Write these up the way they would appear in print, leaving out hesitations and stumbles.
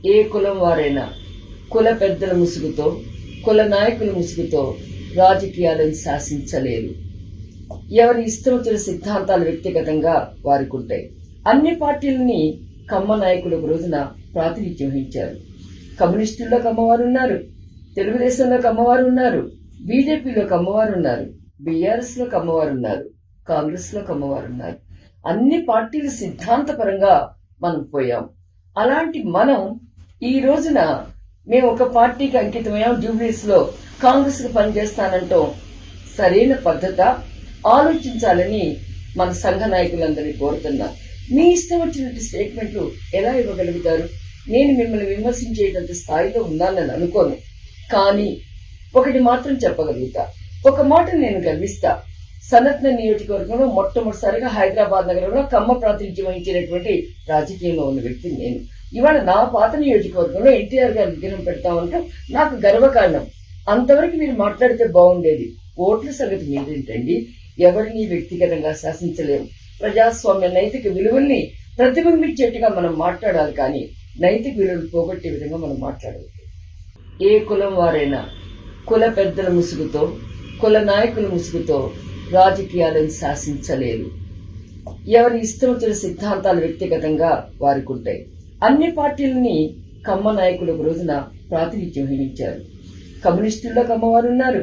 ఏ కులం వారైనా కుల పెద్దల ముసుగుతో, కుల నాయకుల ముసుగుతో రాజకీయాలను శాసించలేరు. ఎవరి ఇష్టం వచ్చిన సిద్ధాంతాలు వ్యక్తిగతంగా వారికి ఉంటాయి. అన్ని పార్టీలని కమ్మ నాయకులు ఒక రోజున ప్రాతినిధ్యం వహించారు. కమ్యూనిస్టుల్లో కమ్మవారు ఉన్నారు, తెలుగుదేశంలో కమ్మవారు ఉన్నారు, బీజేపీలో కమ్మవారు ఉన్నారు, బీఆర్ఎస్లో కమ్మవారు ఉన్నారు, కాంగ్రెస్లో కమ్మవారు ఉన్నారు. అన్ని పార్టీలు సిద్ధాంతపరంగా మనం పోయాం. అలాంటి మనం ఈ రోజున మేము ఒక పార్టీకి అంకితమయ్యాం, జూబ్లీస్ లో కాంగ్రెస్ కు పనిచేస్తానంటాం సరైన పద్ధత? ఆలోచించాలని మన సంఘ నాయకులందరినీ కోరుతున్నా. మీ ఇష్టం వచ్చినట్టు స్టేట్మెంట్లు ఎలా ఇవ్వగలుగుతారు? నేను మిమ్మల్ని విమర్శించేటంత స్థాయిలో ఉన్నానని అనుకోను, కానీ ఒకటి మాత్రం చెప్పగలుగుతా. ఒక మాట నేను గర్విస్తా. సనత్న నియోజకవర్గంలో మొట్టమొదటిసారిగా హైదరాబాద్ నగరంలో కమ్మ ప్రాతినిధ్యం వహించినటువంటి రాజకీయంలో ఉన్న వ్యక్తి నేను. ఇవాళ నా పాత నియోజకవర్గంలో ఎన్టీఆర్ గారి విగ్రహం పెడతామంటే నాకు గర్వకారణం. అంతవరకు మీరు మాట్లాడితే బాగుండేది. ఓట్ల సంగతి మీరేంటండి? ఎవరిని వ్యక్తిగతంగా శాసించలేము. ప్రజాస్వామ్య నైతిక విలువల్ని ప్రతిబింబించేట్టుగా మనం మాట్లాడాలి, కానీ నైతిక విలువలు పోగొట్టే విధంగా మనం మాట్లాడవద్దు. ఏ కులం వారైనా కుల పెద్దల ముసుగుతో, కుల నాయకుల ముసుగుతో రాజకీయాలను శాసించలేరు. ఎవరి ఇష్టం వచ్చిన సిద్ధాంతాలు వ్యక్తిగతంగా వారికి ఉంటాయి. అన్ని పార్టీలని కమ్మ నాయకులు ఒక రోజున ప్రాతినిధ్యం వహించారు. కమ్యూనిస్టుల్లో కమ్మవారు ఉన్నారు,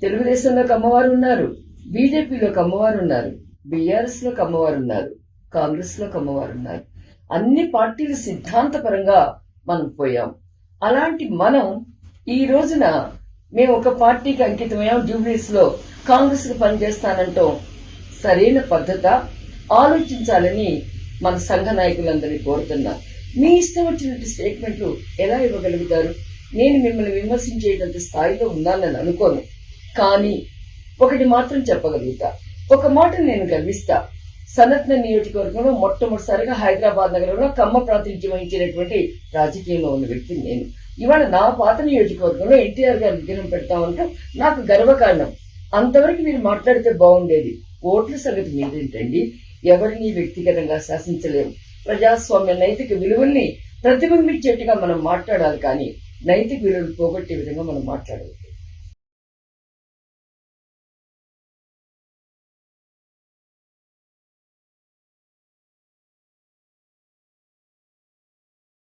తెలుగుదేశంలో కమ్మవారు ఉన్నారు, బీజేపీలో కమ్మవారు ఉన్నారు, బీఆర్ఎస్ లో కమ్మవారు ఉన్నారు, కాంగ్రెస్ లో కమ్మవారు ఉన్నారు. అన్ని పార్టీలు సిద్ధాంతపరంగా మనం పోయాం. అలాంటి మనం ఈ రోజున మేము ఒక పార్టీకి అంకితమయ్యాం, జూబ్లీస్ లో కాంగ్రెస్ కు పనిచేస్తానంటాం సరైన పద్ధత? ఆలోచించాలని మన సంఘ నాయకులందరినీ కోరుతున్నా. మీ ఇష్టం వచ్చినట్టు స్టేట్మెంట్లు ఎలా ఇవ్వగలుగుతారు? నేను మిమ్మల్ని విమర్శించేటంత స్థాయిలో ఉన్నానని అనుకోను, కానీ ఒకటి మాత్రం చెప్పగలుగుతా. ఒక మాట నేను గర్విస్తా. సనత్న నియోజకవర్గంలో మొట్టమొదటిసారిగా హైదరాబాద్ నగరంలో కమ్మ ప్రాతినిధ్యం వహించినటువంటి రాజకీయంలో ఉన్న వ్యక్తి నేను. ఇవాళ నా పాత నియోజకవర్గంలో ఎన్టీఆర్ గారి విగ్రహం పెడతామంటే నాకు గర్వకారణం. అంతవరకు మీరు మాట్లాడితే బాగుండేది. ఓట్ల సంగతి మీరేంటండి? ఎవరిని వ్యక్తిగతంగా శాసించలేము. ప్రజాస్వామ్య నైతిక విలువల్ని ప్రతిబింబించేట్టుగా మనం మాట్లాడాలి, కానీ నైతిక విలువలు పోగొట్టే విధంగా మనం మాట్లాడవచ్చు.